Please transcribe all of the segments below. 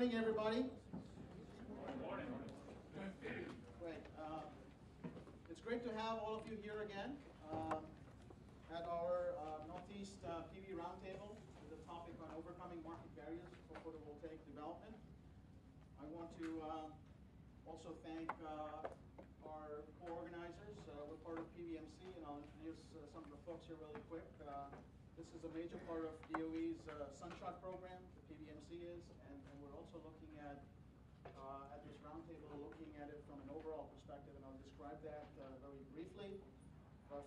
morning, everybody. Good morning. Great. It's great to have all of you here again at our Northeast PV Roundtable with a topic on overcoming market barriers for photovoltaic development. I want to also thank our co-organizers. We're part of PVMC, and I'll introduce some of the folks here really quick. This is a major part of DOE's SunShot program, the PVMC is, and we're also looking at this roundtable, looking at it from an overall perspective, and I'll describe that very briefly.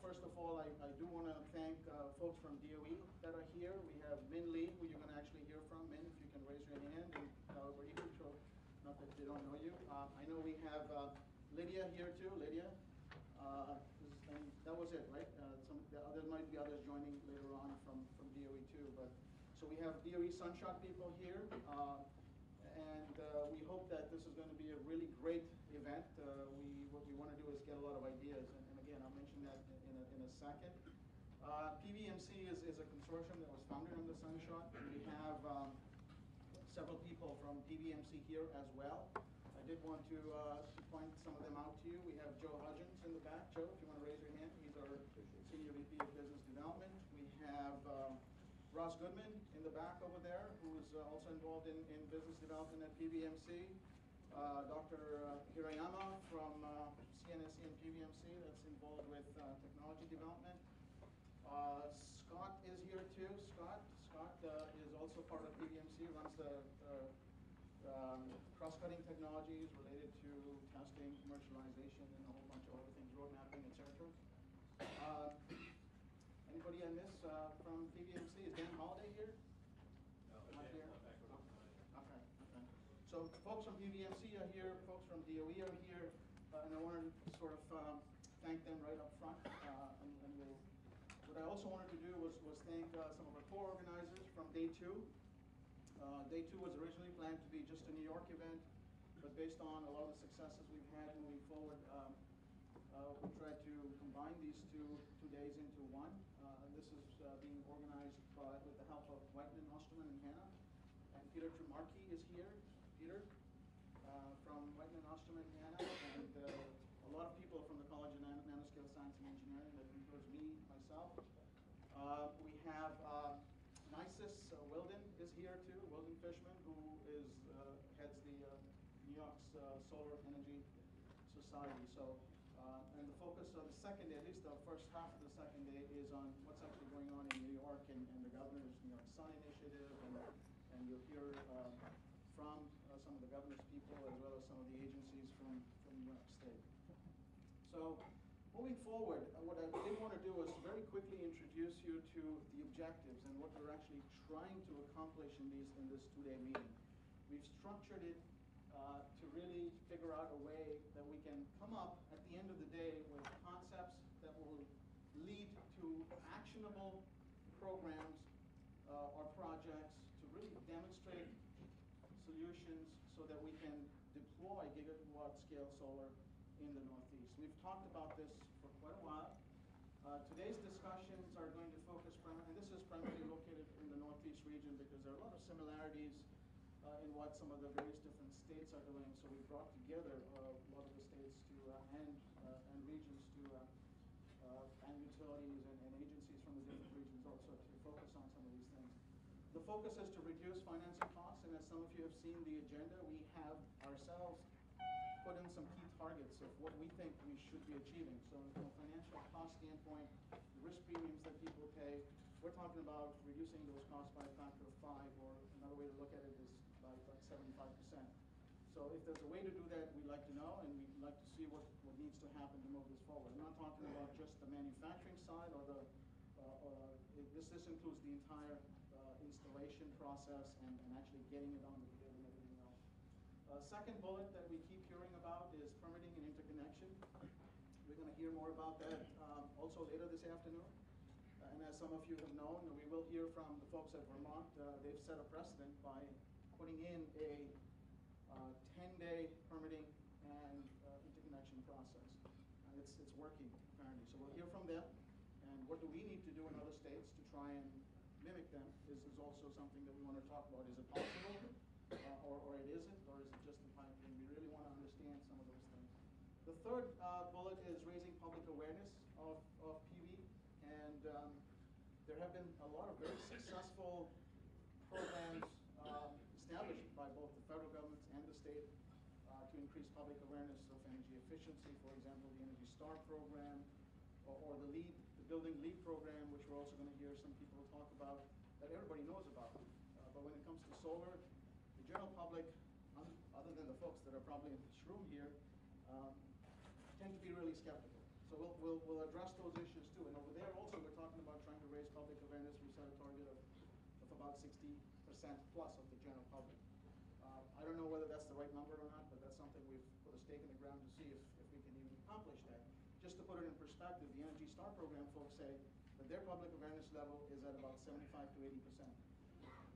First of all, I do want to thank folks from DOE that are here. We have Min Lee, who you're going to actually hear from. Min, if you can raise your hand, and we're equal to, not that they don't know you. I know we have Lydia here too. Lydia, and that was it, right? There might be others joining later on from DOE too. But so we have DOE SunShot people here. And we hope that this is going to be a really great event. What we want to do is get a lot of ideas, and again, I'll mention that in a second. PVMC is a consortium that was founded under SunShot, and we have several people from PVMC here as well. I did want to point some of them out to you. We have Joe Hudgens in the back. Joe, if you want to raise your hand, he's our Senior VP of Business Development. We have Ross Goodman in the back over there, who is also involved in business development at PVMC. Dr. Hirayama from CNSE and PVMC, that's involved with technology development. Scott is here too. Scott is also part of PVMC, runs the cross-cutting technologies related to testing, commercialization, and a whole bunch of other things, road mapping, etc. Anybody on this from PVMC? Is Dan Holliday here? No. Not here? Okay. So folks from PVMC are here, folks from DOE are here, and I wanted to sort of thank them right up front. What I also wanted to do was thank some of our co-organizers from Day 2. Day 2 was originally planned to be just a New York event, but based on a lot of the successes we've had moving forward, we tried to combine these two days into one. This is being organized with the help of Whiteman, Osterman, and Hanna. And Peter Tremarchi is here. Peter, from Whiteman, Osterman, and Hanna, and a lot of people from the College of Nanoscale Science and Engineering, that includes me, myself. We have Nisus Wilden is here too, Wilden Fishman, who is heads the New York's Solar Energy Society. So, and the focus of the second day, at least the first half of the second day, is on what's actually going on in New York and the governor's New York Sun Initiative, and you'll hear from some of the governor's people as well as some of the agencies from New York State. So moving forward, what I did want to do is very quickly introduce you to the objectives and what we're actually trying to accomplish in this two-day meeting. We've structured it to really figure out a way that we can come up at the end of the day with concepts that will lead to actionable programs or projects to really demonstrate solutions so that we can deploy gigawatt scale solar in the Northeast. We've talked about this for quite a while. Today's discussions are going to focus primarily, and this is primarily located in the Northeast region because there are a lot of similarities in what some of the various different states are doing. So we brought together a lot of the states and regions and utilities and agencies from the different regions also to focus on some of these things. The focus is to reduce financing costs, and as some of you have seen the agenda, we have ourselves put in some key targets of what we think we should be achieving. So from a financial cost standpoint, the risk premiums that people pay, we're talking about reducing those costs by a factor of 5, or another way to look at it is by like 75%. So if there's a way to do that, we'd like to know, and we'd like to see what needs to happen to move this forward. I'm not talking about just the manufacturing side or this includes the entire installation process and actually getting it on the grid and everything else. Second bullet that we keep hearing about is permitting and interconnection. We're going to hear more about that also later this afternoon. And as some of you have known, we will hear from the folks at Vermont. They've set a precedent by putting in a 10-day permitting and interconnection process. And it's working, apparently. So we'll hear from them. And what do we need to do in other states to try and mimic them is also something that we want to talk about. Is it possible? or it isn't, or is it just the pipe dream? We really want to understand some of those things. The third bullet is raising public awareness of PV, and there have been a lot of very successful programs established by both the federal governments and the state to increase public awareness of energy efficiency. For example, the Energy Star program, or the Building LEED program, which we're also going to hear some people talk about, that everybody knows about. But when it comes to solar, the general public, other than the folks that are probably in this room here, tend to be really skeptical. So we'll address those issues too. And over there also, we're talking about trying to raise public awareness. We set a target of about 60% plus of the general public. I don't know whether that's the right number or not, but that's something we've put a stake in the ground to see if we can even accomplish that. Just to put it in perspective, the Energy Star program folks say that their public awareness level is at about 75 to 80%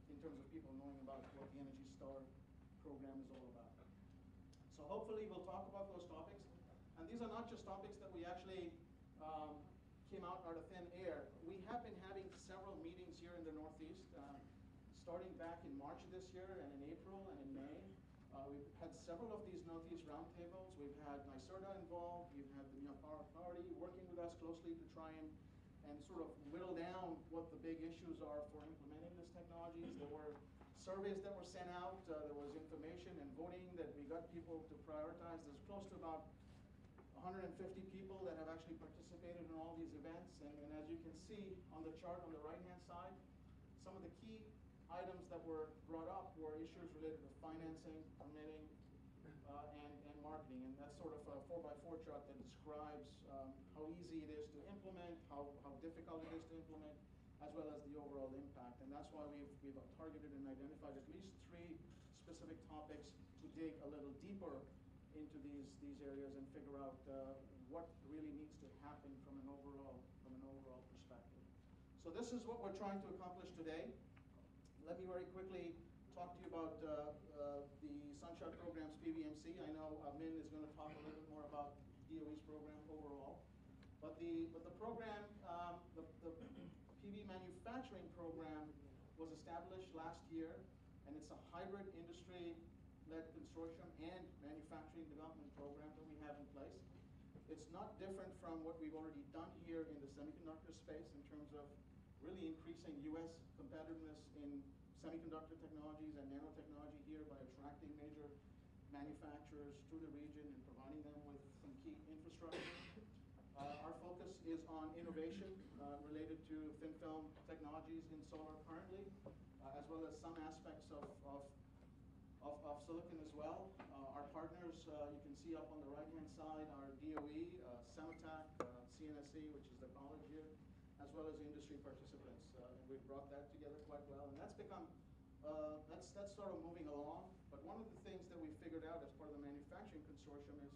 in terms of people knowing about what the Energy Star program is all about. So hopefully we'll talk about those topics. And these are not just topics that we actually came out of thin air. We have been having several meetings here in the Northeast, starting back in March of this year, and in April, and in May. We've had several of these Northeast roundtables. We've had NYSERDA involved. We've had the New York Power Authority working with us closely to try and sort of whittle down what the big issues are for implementing these technologies. There were surveys that were sent out. There was information and voting that we got people to prioritize. There's close to about 150 people that have actually participated in all these events. And as you can see on the chart on the right-hand side, some of the key items that were brought up were issues related to financing, permitting, and marketing. And that's sort of a 4x4 chart that describes how easy it is to implement, how difficult it is to implement, as well as the overall impact. And that's why we've targeted and identified at least 3 specific topics to dig a little deeper into these areas and figure out what really needs to happen from an overall perspective. So this is what we're trying to accomplish today. Let me very quickly talk to you about the SunShot program's PVMC. I know Min is going to talk a little bit more about DOE's program overall. But the program, the PV manufacturing program was established last year, and it's a hybrid industry-led consortium and manufacturing development program that we have in place. It's not different from what we've already done here in the semiconductor space in terms of really increasing U.S. competitiveness in semiconductor technologies and nanotechnology here by attracting major manufacturers to the region and providing them with some key infrastructure. Our focus is on innovation related to thin film technologies in solar currently, as well as some aspects of silicon as well. Our partners, you can see up on the right-hand side, are DOE, Semitac, CNSE, which is the college here, as well as industry participants. And we've brought that together quite well. And that's become, that's sort of moving along. But one of the things that we figured out as part of the manufacturing consortium is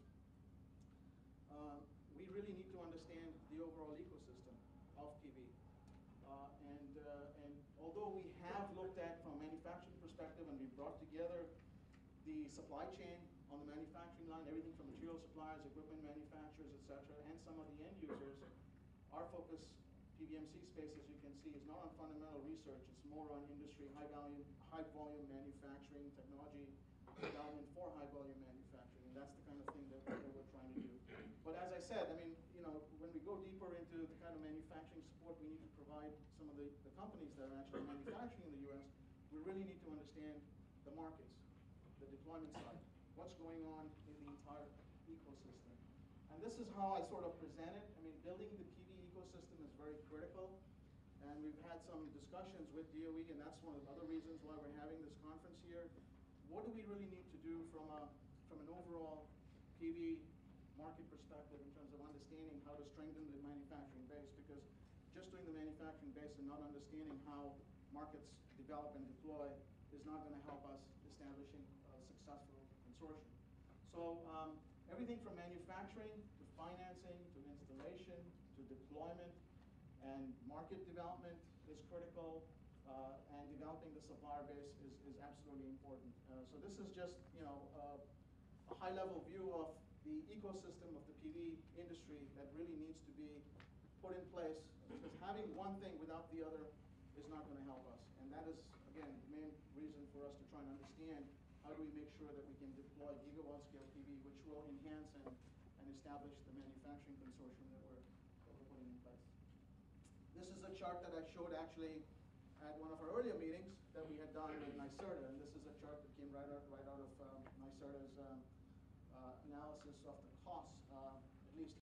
we really need to understand the overall ecosystem of PV. And although we have looked at from a manufacturing perspective and we brought together the supply chain on the manufacturing line, everything from material suppliers, equipment manufacturers, et cetera, and some of the end users, our focus, PVMC space, as you can see, is not on fundamental research. It's more on industry, high volume manufacturing, technology development for high volume manufacturing. And that's the kind of thing that we're trying to do. But as I said, I mean, when we go deeper into the kind of manufacturing support we need to provide some of the companies that are actually manufacturing in the U.S., we really need to understand the markets, the deployment side, what's going on in the entire ecosystem. And this is how I sort of present it. I mean, building the PV ecosystem is very critical. And we've had some discussions with DOE, and that's one of the other reasons why we're having this conference here. What do we really need to do from an overall PV market perspective in terms of understanding how to strengthen the manufacturing base? Because just doing the manufacturing base and not understanding how markets develop and deploy is not going to help us establishing a successful consortium. So everything from manufacturing to financing to installation to deployment and market development is critical, and developing the supplier base is absolutely important. So this is just a high-level view of the ecosystem of the PV industry that really needs to be put in place, because having one thing without the other is not going to help us. And that is, again, the main reason for us to try and understand how do we make sure that we can deploy gigawatt scale PV, which will enhance and establish the manufacturing consortium that we're putting in place. This is a chart that I showed actually at one of our earlier meetings that we had done with NYSERDA, and this is a chart that came right out of NYSERDA's analysis of the costs